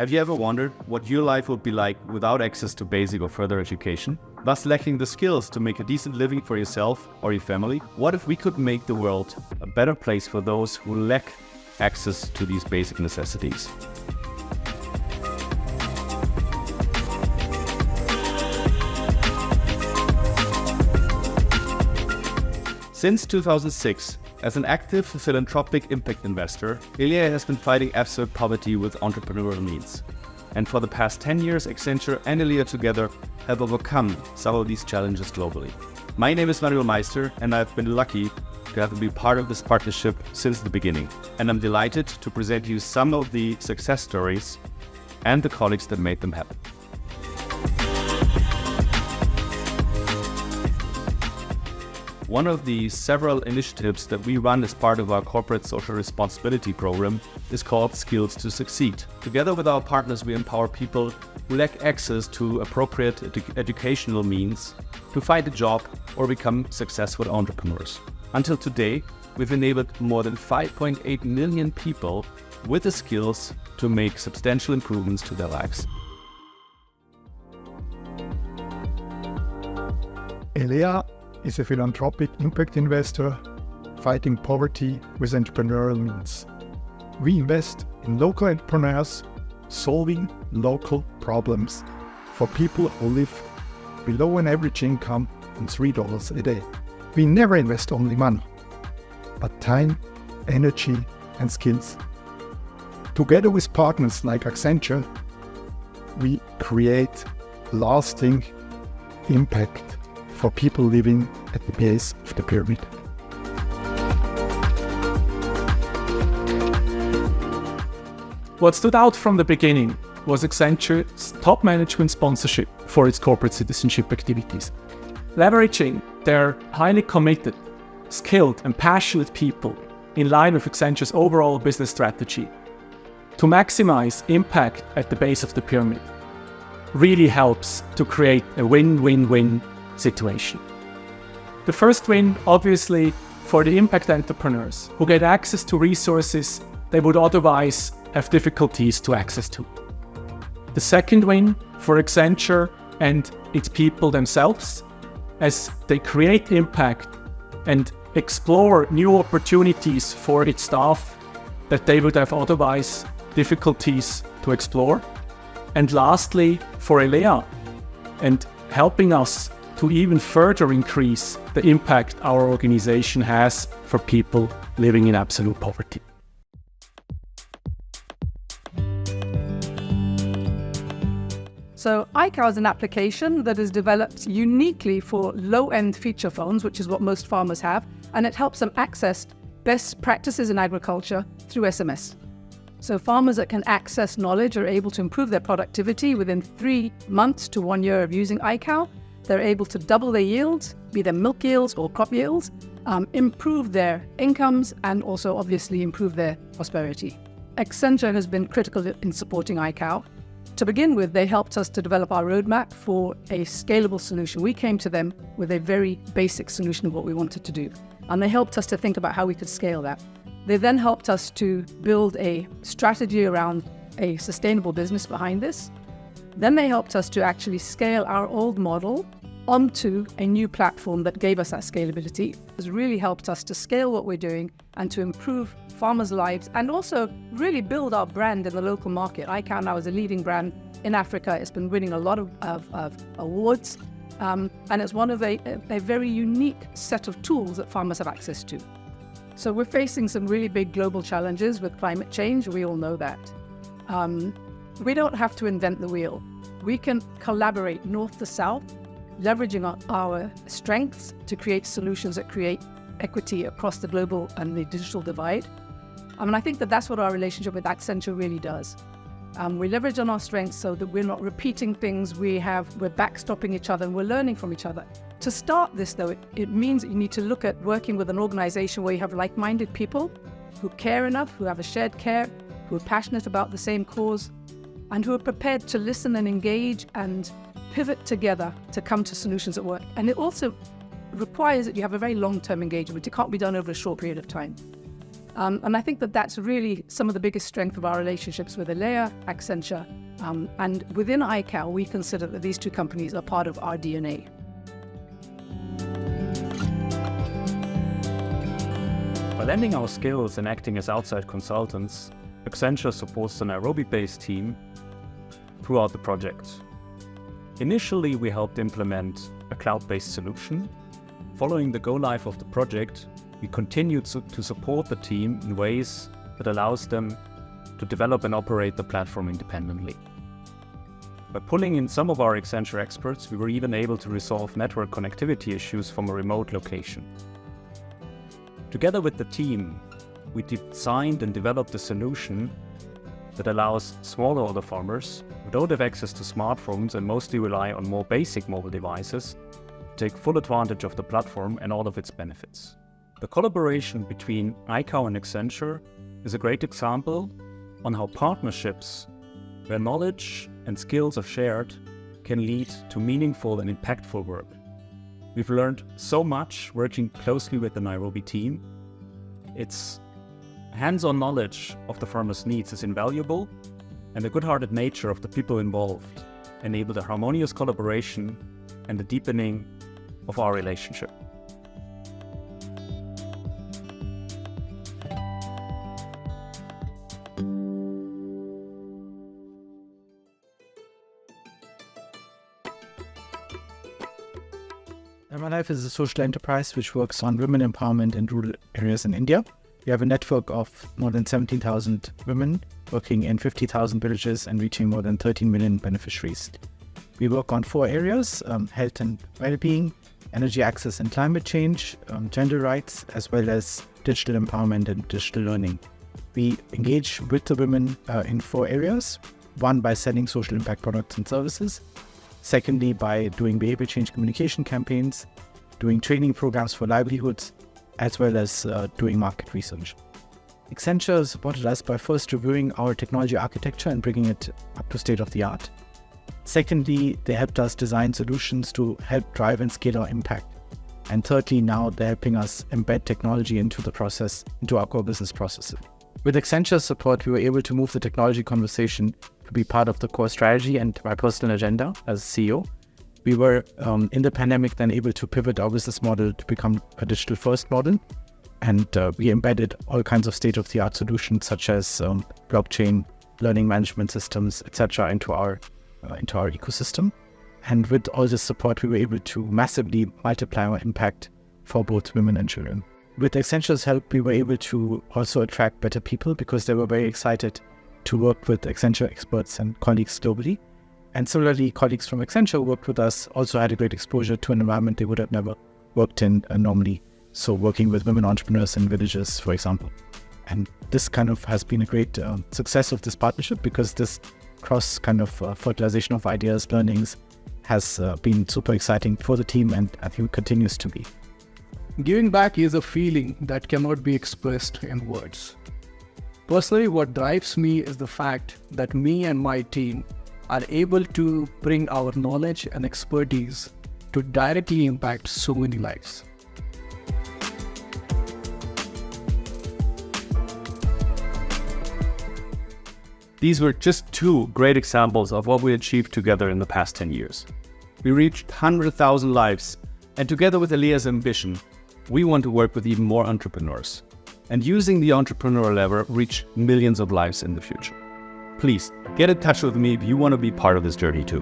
Have you ever wondered what your life would be like without access to basic or further education? Thus lacking the skills to make a decent living for yourself or your family? What if we could make the world a better place for those who lack access to these basic necessities? Since 2006, as an active philanthropic impact investor, elea has been fighting absolute poverty with entrepreneurial means. And for the past 10 years, Accenture and elea together have overcome some of these challenges globally. My name is Manuel Meister, and I've been lucky to have been part of this partnership since the beginning. And I'm delighted to present you some of the success stories and the colleagues that made them happen. One of the several initiatives that we run as part of our corporate social responsibility program is called Skills to Succeed. Together with our partners, we empower people who lack access to appropriate educational means to find a job or become successful entrepreneurs. Until today, we've enabled more than 5.8 million people with the skills to make substantial improvements to their lives. elea is a philanthropic impact investor fighting poverty with entrepreneurial means. We invest in local entrepreneurs solving local problems for people who live below an average income of $3 a day. We never invest only money, but time, energy, and skills. Together with partners like Accenture, we create lasting impact for people living at the base of the pyramid. What stood out from the beginning was Accenture's top management sponsorship for its corporate citizenship activities. Leveraging their highly committed, skilled and passionate people in line with Accenture's overall business strategy to maximize impact at the base of the pyramid really helps to create a win-win-win situation. The first win, obviously, for the impact entrepreneurs who get access to resources they would otherwise have difficulties to access to. The second win for Accenture and its people themselves as they create impact and explore new opportunities for its staff that they would have otherwise difficulties to explore. And lastly, for elea and helping us to even further increase the impact our organization has for people living in absolute poverty. So iCow is an application that is developed uniquely for low-end feature phones, which is what most farmers have, and it helps them access best practices in agriculture through SMS. So farmers that can access knowledge are able to improve their productivity within 3 months to 1 year of using iCow. They're able to double their yields, be them milk yields or crop yields, improve their incomes, and also obviously improve their prosperity. Accenture has been critical in supporting iCow. To begin with, they helped us to develop our roadmap for a scalable solution. We came to them with a very basic solution of what we wanted to do, and they helped us to think about how we could scale that. They then helped us to build a strategy around a sustainable business behind this. Then they helped us to actually scale our old model onto a new platform that gave us that scalability. It has really helped us to scale what we're doing and to improve farmers' lives and also really build our brand in the local market. iCow now is a leading brand in Africa. It's been winning a lot of awards, and it's one of a very unique set of tools that farmers have access to. So we're facing some really big global challenges with climate change. We all know that. We don't have to invent the wheel. We can collaborate north to south, leveraging our strengths to create solutions that create equity across the global and the digital divide. I think that's what our relationship with Accenture really does. We leverage on our strengths so that we're not repeating things. We're backstopping each other and we're learning from each other. To start this, though, it means that you need to look at working with an organization where you have like-minded people who care enough, who have a shared care, who are passionate about the same cause, and who are prepared to listen and engage and pivot together to come to solutions that work. And it also requires that you have a very long-term engagement. It can't be done over a short period of time. And I think that that's really some of the biggest strength of our relationships with Elea, Accenture, and within iCow, we consider that these two companies are part of our DNA. By lending our skills and acting as outside consultants, Accenture supports the Nairobi-based team throughout the project. Initially, we helped implement a cloud-based solution. Following the go-live of the project, we continued to support the team in ways that allows them to develop and operate the platform independently. By pulling in some of our Accenture experts, we were even able to resolve network connectivity issues from a remote location. Together with the team, we designed and developed a solution that allows smallholder farmers who don't have access to smartphones and mostly rely on more basic mobile devices to take full advantage of the platform and all of its benefits. The collaboration between iCow and Accenture is a great example on how partnerships where knowledge and skills are shared can lead to meaningful and impactful work. We've learned so much working closely with the Nairobi team. Its hands-on knowledge of the farmer's needs is invaluable, and the good-hearted nature of the people involved enabled a harmonious collaboration and the deepening of our relationship. Dharma Life is a social enterprise which works on women empowerment in rural areas in India. We have a network of more than 17,000 women working in 50,000 villages and reaching more than 13 million beneficiaries. We work on 4 areas, health and well-being, energy access and climate change, gender rights, as well as digital empowerment and digital learning. We engage with the women in 4 areas. 1, by selling social impact products and services. Secondly, by doing behavior change communication campaigns, doing training programs for livelihoods, as well as doing market research. Accenture supported us by first reviewing our technology architecture and bringing it up to state of the art. Secondly, they helped us design solutions to help drive and scale our impact. And thirdly, now they're helping us embed technology into the process, into our core business processes. With Accenture's support, we were able to move the technology conversation to be part of the core strategy and my personal agenda as CEO. We were, in the pandemic, then able to pivot our business model to become a digital-first model. And we embedded all kinds of state-of-the-art solutions such as blockchain, learning management systems, etc., into our ecosystem. And with all this support, we were able to massively multiply our impact for both women and children. With Accenture's help, we were able to also attract better people because they were very excited to work with Accenture experts and colleagues globally. And similarly, colleagues from Accenture who worked with us also had a great exposure to an environment they would have never worked in normally. So working with women entrepreneurs in villages, for example. And this kind of has been a great success of this partnership because this cross kind of fertilization of ideas, learnings has been super exciting for the team and I think continues to be. Giving back is a feeling that cannot be expressed in words. Personally, what drives me is the fact that me and my team are able to bring our knowledge and expertise to directly impact so many lives. These were just 2 great examples of what we achieved together in the past 10 years. We reached 100,000 lives, and together with Elea's ambition, we want to work with even more entrepreneurs, and using the entrepreneur lever, reach millions of lives in the future. Please get in touch with me if you want to be part of this journey too.